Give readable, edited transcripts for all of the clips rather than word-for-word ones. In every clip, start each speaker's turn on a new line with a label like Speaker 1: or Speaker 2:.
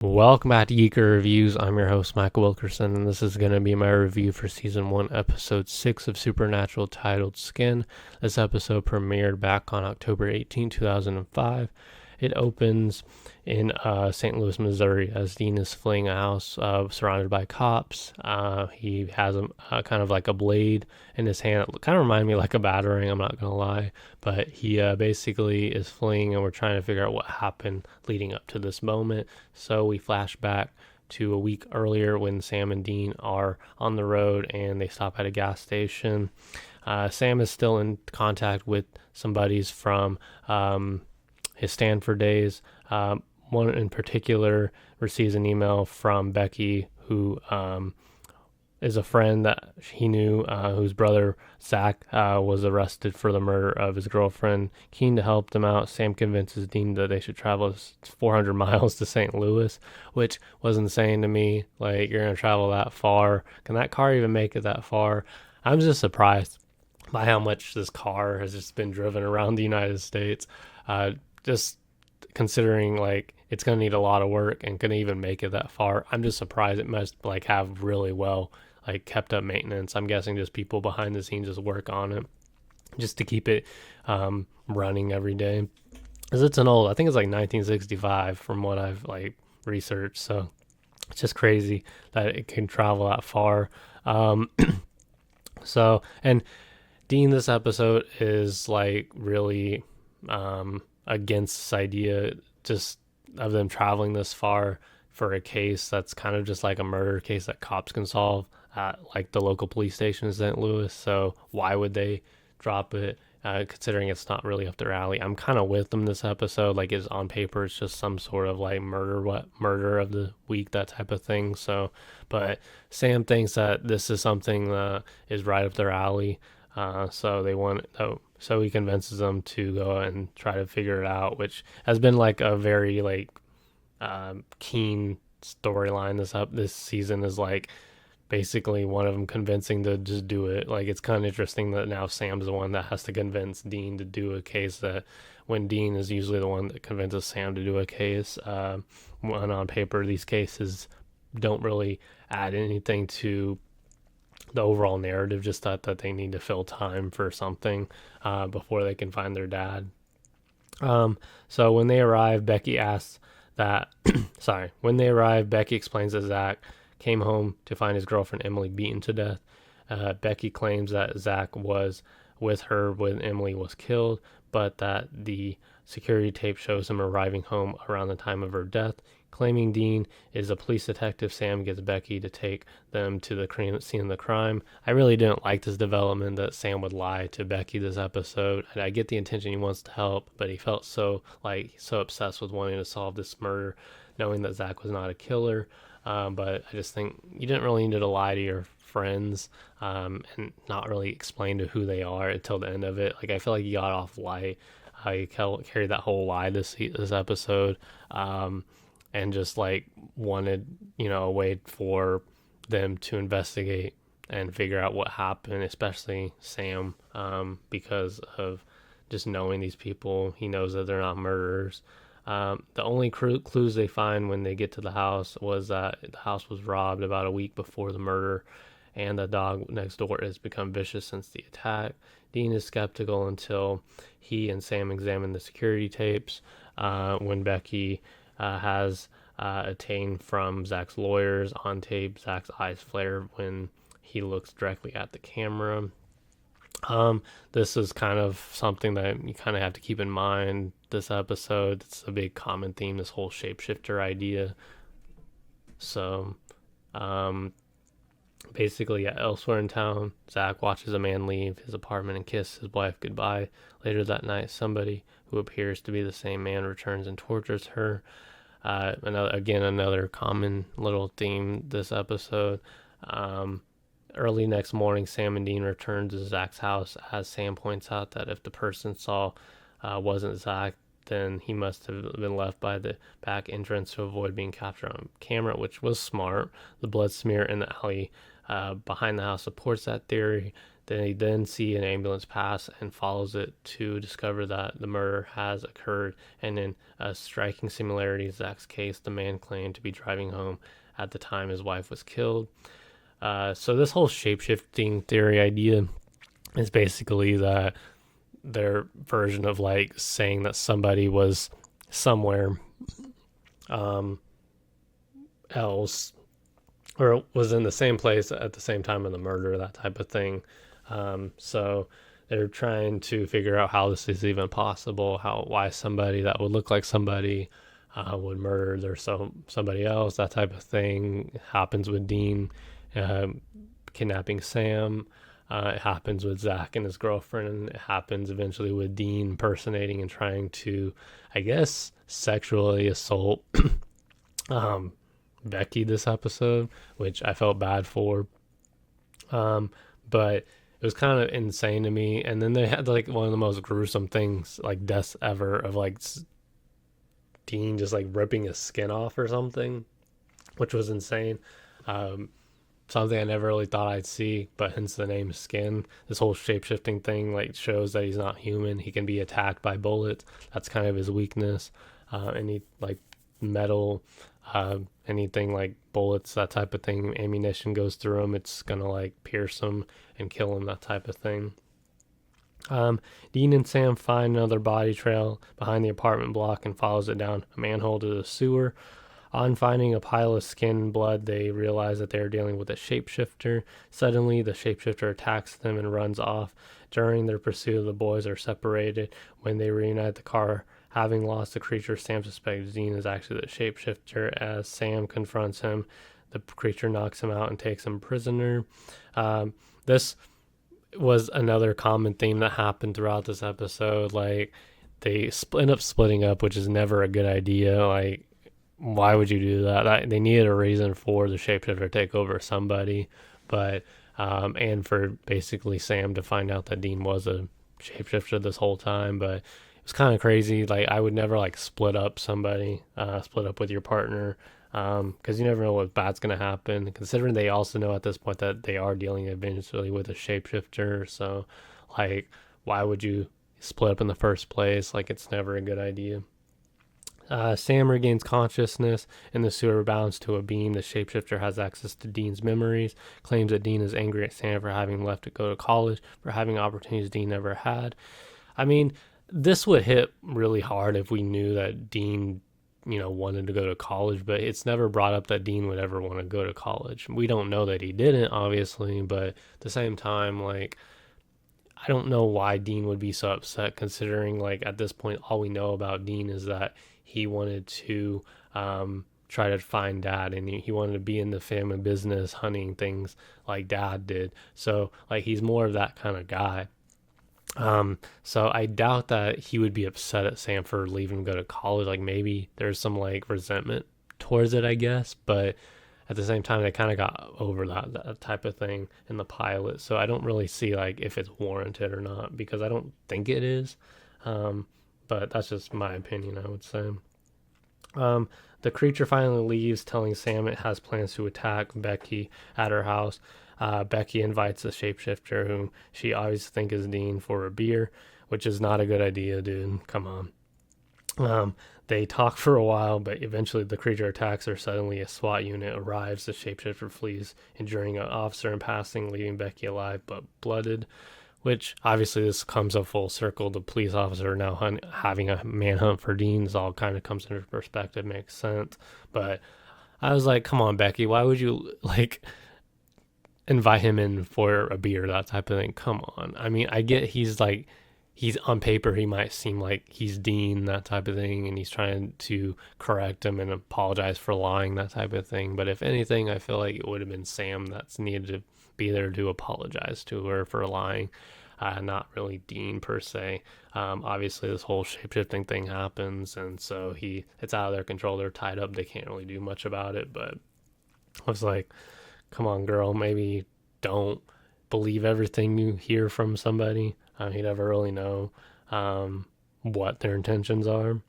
Speaker 1: Welcome back to GEEKY Reviews. I'm your host, Michael Wilkerson, and this is going to be my review for Season 1, Episode 6 of Supernatural, titled Skin. This episode premiered back on October 18, 2005. It opens in St. Louis, Missouri, as Dean is fleeing a house surrounded by cops. He has kind of like a blade in his hand. It kind of reminds me like a batarang, I'm not going to lie. But he basically is fleeing, and we're trying to figure out what happened leading up to this moment. So we flash back to a week earlier when Sam and Dean are on the road and they stop at a gas station. Sam is still in contact with some buddies from his Stanford days. One in particular receives an email from Becky, who is a friend that he knew, whose brother Zach was arrested for the murder of his girlfriend. Keen to help them out, Sam convinces Dean that they should travel 400 miles to St. Louis, which was insane to me. Like, you're gonna travel that far? Can that car even make it that far? I'm just surprised by how much this car has just been driven around the United States. Just considering like it's gonna need a lot of work and gonna even make it that far. I'm just surprised it must like have really well like kept up maintenance. I'm guessing just people behind the scenes just work on it just to keep it running every day. Because it's I think it's like 1965 from what I've like researched. So it's just crazy that it can travel that far. Um, and Dean, this episode is like really against this idea just of them traveling this far for a case that's kind of just like a murder case that cops can solve at like the local police station in St. Louis. So why would they drop it? Considering it's not really up their alley. I'm kind of with them this episode. Like, it's on paper, it's just some sort of like murder of the week, that type of thing. So, but Sam thinks that this is something that is right up their alley. So they want, so he convinces them to go and try to figure it out, which has been like a very like keen storyline. This season is like basically one of them convincing to just do it. Like, it's kind of interesting that now Sam's the one that has to convince Dean to do a case that when Dean is usually the one that convinces Sam to do a case. When on paper these cases don't really add anything to the overall narrative, just that they need to fill time for something before they can find their dad. So when they arrive, Becky asks that, when they arrive, Becky explains that Zach came home to find his girlfriend Emily beaten to death. Becky claims that Zach was with her when Emily was killed, but that the security tape shows him arriving home around the time of her death. Claiming Dean is a police detective, Sam gets Becky to take them to the scene of the crime. I really didn't like this development that Sam would lie to Becky this episode. And I get the intention, he wants to help, but he felt so obsessed with wanting to solve this murder, knowing that Zach was not a killer. But I just think you didn't really need to lie to your friends and not really explain to who they are until the end of it. Like, I feel like you got off light. You carried that whole lie this episode. And just like wanted, a way for them to investigate and figure out what happened, especially Sam, because of just knowing these people. He knows that they're not murderers. The only clues they find when they get to the house was that the house was robbed about a week before the murder, and the dog next door has become vicious since the attack. Dean is skeptical until he and Sam examine the security tapes. When Becky has attained from Zach's lawyers on tape, Zach's eyes flare when he looks directly at the camera. This is kind of something that you kind of have to keep in mind this episode. It's a big common theme, this whole shapeshifter idea. So, basically, elsewhere in town, Zach watches a man leave his apartment and kiss his wife goodbye. Later that night, somebody who appears to be the same man returns and tortures her. Another common little theme this episode. Early next morning, Sam and Dean return to Zach's house as Sam points out that if the person saw wasn't Zach, then he must have been left by the back entrance to avoid being captured on camera, which was smart. The blood smear in the alley behind the house supports that theory. They then see an ambulance pass and follows it to discover that the murder has occurred. And in a striking similarity to Zach's case, the man claimed to be driving home at the time his wife was killed. So this whole shape-shifting theory idea is basically that their version of like saying that somebody was somewhere else or was in the same place at the same time of the murder, that type of thing. So they're trying to figure out how this is even possible, why somebody that would look like somebody would murder somebody else, that type of thing. It happens with Dean kidnapping Sam. It happens with Zach and his girlfriend. It happens eventually with Dean impersonating and trying to, I guess, sexually assault Becky this episode, which I felt bad for. But it was kind of insane to me. And then they had like one of the most gruesome things, like deaths ever, of like Dean just like ripping his skin off or something, which was insane. Something I never really thought I'd see, but hence the name Skin. This whole shape-shifting thing like shows that he's not human. He can be attacked by bullets. That's kind of his weakness. Any like metal, anything like bullets, that type of thing, ammunition goes through him, it's gonna like pierce him and kill him, that type of thing. Dean and Sam find another body trail behind the apartment block and follows it down a manhole to the sewer. On finding a pile of skin and blood, they realize that they are dealing with a shapeshifter. Suddenly, the shapeshifter attacks them and runs off. During their pursuit, the boys are separated. When they reunite the car, having lost the creature, Sam suspects Dean is actually the shapeshifter. As Sam confronts him, the creature knocks him out and takes him prisoner. This was another common theme that happened throughout this episode. Like, they end up splitting up, which is never a good idea. Like, why would you do that? They needed a reason for the shapeshifter to take over somebody, but and for basically Sam to find out that Dean was a shapeshifter this whole time. But it was kind of crazy. Like, I would never like split up with your partner, because you never know what bad's gonna happen. Considering they also know at this point that they are dealing eventually with a shapeshifter, so like, why would you split up in the first place? Like, it's never a good idea. Sam regains consciousness in the sewer, bounds to a beam. The shapeshifter has access to Dean's memories, claims that Dean is angry at Sam for having left to go to college, for having opportunities Dean never had. I mean, this would hit really hard if we knew that Dean, wanted to go to college, but it's never brought up that Dean would ever want to go to college. We don't know that he didn't, obviously, but at the same time, like, I don't know why Dean would be so upset, considering, like, at this point, all we know about Dean is that he wanted to try to find Dad, and he wanted to be in the family business, hunting things like Dad did. So, like, he's more of that kind of guy. So I doubt that he would be upset at Sam for leaving to go to college. Like, maybe there's some, like, resentment towards it, I guess, but at the same time, they kind of got over that type of thing in the pilot. So I don't really see, like, if it's warranted or not, because I don't think it is. But that's just my opinion, I would say. The creature finally leaves, telling Sam it has plans to attack Becky at her house. Becky invites the shapeshifter, whom she obviously thinks is Dean, for a beer, which is not a good idea, dude. Come on. They talk for a while, but eventually the creature attacks her. Suddenly, a SWAT unit arrives. The shapeshifter flees, injuring an officer in passing, leaving Becky alive but blooded. Which, obviously, this comes a full circle. The police officer now having a manhunt for Dean. This all kind of comes into perspective, makes sense. But I was like, come on, Becky, why would you, like, invite him in for a beer, that type of thing? Come on. I mean, I get he's on paper, he might seem like he's Dean, that type of thing, and he's trying to correct him and apologize for lying, that type of thing. But if anything, I feel like it would have been Sam that's needed to be there to apologize to her for lying, not really Dean per se. Obviously, this whole shape-shifting thing happens, and so it's out of their control. They're tied up. They can't really do much about it. But I was like, come on, girl, maybe don't believe everything you hear from somebody. You never really know. what their intentions are.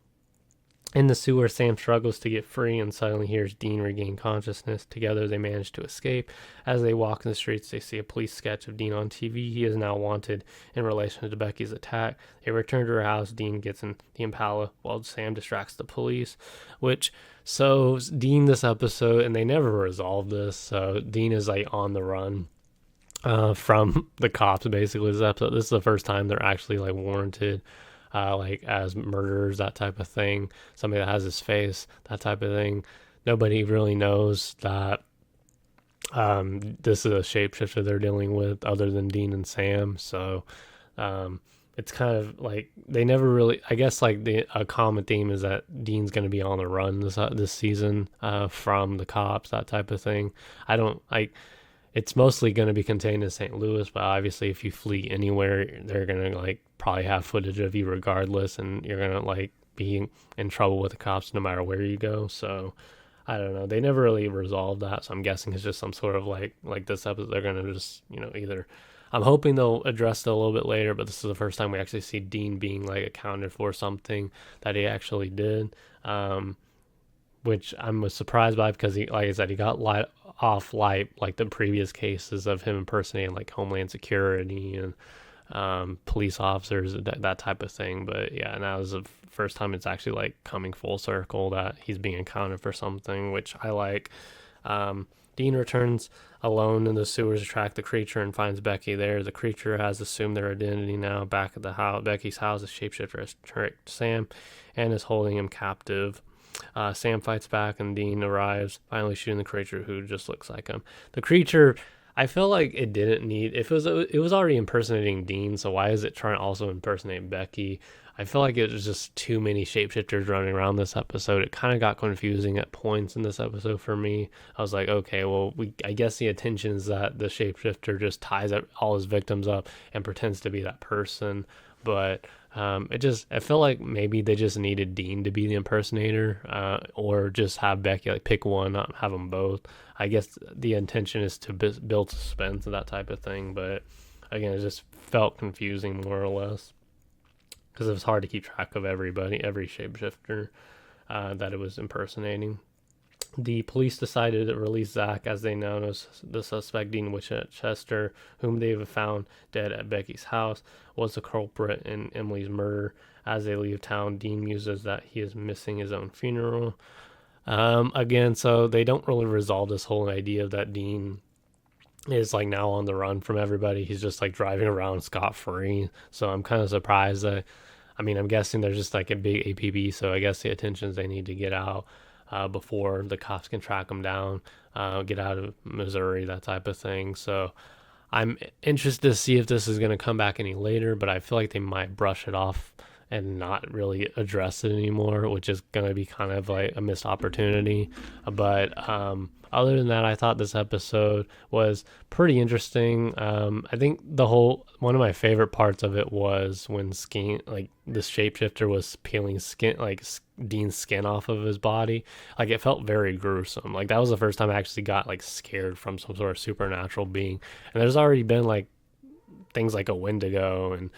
Speaker 1: In the sewer, Sam struggles to get free and suddenly hears Dean regain consciousness. Together, they manage to escape. As they walk in the streets, they see a police sketch of Dean on TV. He is now wanted in relation to Becky's attack. They return to her house. Dean gets in the Impala while Sam distracts the police, which so Dean this episode, and they never resolve this. So Dean is like on the run from the cops basically this episode. This is the first time they're actually like warranted like as murderers, that type of thing. Somebody that has his face, that type of thing. Nobody really knows that this is a shapeshifter they're dealing with other than Dean and Sam. So it's kind of like they never really, I guess like a common theme is that Dean's going to be on the run this season from the cops, that type of thing. I don't like it's mostly going to be contained in St. Louis, but obviously if you flee anywhere, they're going to like probably have footage of you regardless, and you're going to like be in trouble with the cops no matter where you go. So I don't know. They never really resolved that, so I'm guessing it's just some sort of like this episode they're going to just, either I'm hoping they'll address it a little bit later, but this is the first time we actually see Dean being like accounted for something that he actually did. Which I'm surprised by because he, like I said, he got off light like the previous cases of him impersonating like Homeland Security and police officers, that type of thing. But yeah, now is the first time it's actually like coming full circle that he's being accounted for something, which I like. Dean returns alone in the sewers to track the creature and finds Becky there. The creature has assumed their identity now. Back at the house, Becky's house, the shapeshifter has tricked Sam and is holding him captive. Sam fights back and Dean arrives, finally shooting the creature who just looks like him. The creature, I feel like it didn't need, it was already impersonating Dean, so why is it trying to also impersonate Becky? I feel like it was just too many shapeshifters running around this episode. It kind of got confusing at points in this episode for me. I was like, okay, well, I guess the intention is that the shapeshifter just ties all his victims up and pretends to be that person, but I felt like maybe they just needed Dean to be the impersonator, or just have Becky like pick one, not have them both. I guess the intention is to build suspense and that type of thing, but again, it just felt confusing more or less because it was hard to keep track of every shapeshifter that it was impersonating. The police decided to release Zach as they now know the suspect, Dean Winchester, whom they have found dead at Becky's house, was the culprit in Emily's murder. As they leave town, Dean muses that he is missing his own funeral. Again, so they don't really resolve this whole idea that Dean is like now on the run from everybody. He's just like driving around scot-free. So I'm kind of surprised that, I'm guessing there's just like a big APB, so I guess the attentions they need to get out before the cops can track him down, get out of Missouri, that type of thing. So I'm interested to see if this is going to come back any later, but I feel like they might brush it off and not really address it anymore, which is going to be kind of like a missed opportunity. But other than that, I thought this episode was pretty interesting. I think one of my favorite parts of it was when the shapeshifter was peeling skin, like Dean's skin off of his body. Like it felt very gruesome. Like that was the first time I actually got like scared from some sort of supernatural being. And there's already been like things like a Wendigo and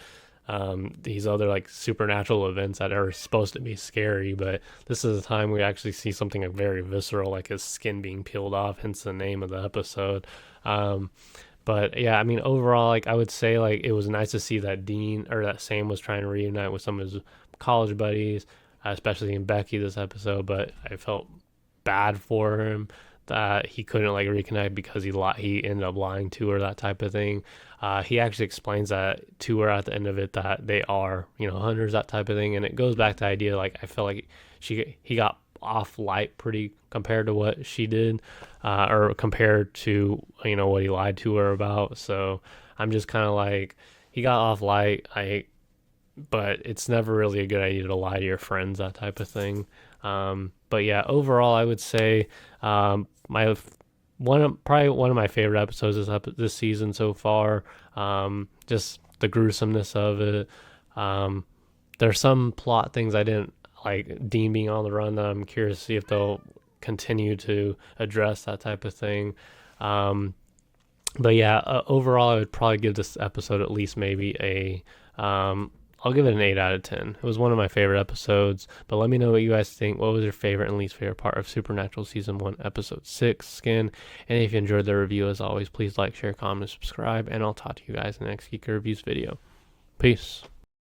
Speaker 1: these other like supernatural events that are supposed to be scary, but this is the time we actually see something like very visceral, like his skin being peeled off, hence the name of the episode. But yeah, overall, like I would say, like it was nice to see that that Sam was trying to reunite with some of his college buddies, especially in Becky this episode. But I felt bad for him that he couldn't like reconnect because he ended up lying to her, that type of thing. He actually explains that to her at the end of it, that they are, hunters, that type of thing. And it goes back to the idea, like, I feel like he got off light pretty compared to what she did, or compared to, what he lied to her about. So I'm just kind of like, he got off light. But it's never really a good idea to lie to your friends, that type of thing. But yeah, overall, I would say, probably one of my favorite episodes this season so far. Just the gruesomeness of it. There's some plot things I didn't like, Dean being on the run, that I'm curious to see if they'll continue to address, that type of thing. But yeah, overall, I would probably give this episode at least maybe a I'll give it an 8 out of 10. It was one of my favorite episodes, but let me know what you guys think. What was your favorite and least favorite part of Supernatural Season 1, Episode 6, Skin? And if you enjoyed the review, as always, please like, share, comment, and subscribe, and I'll talk to you guys in the next GEEKY Reviews video. Peace.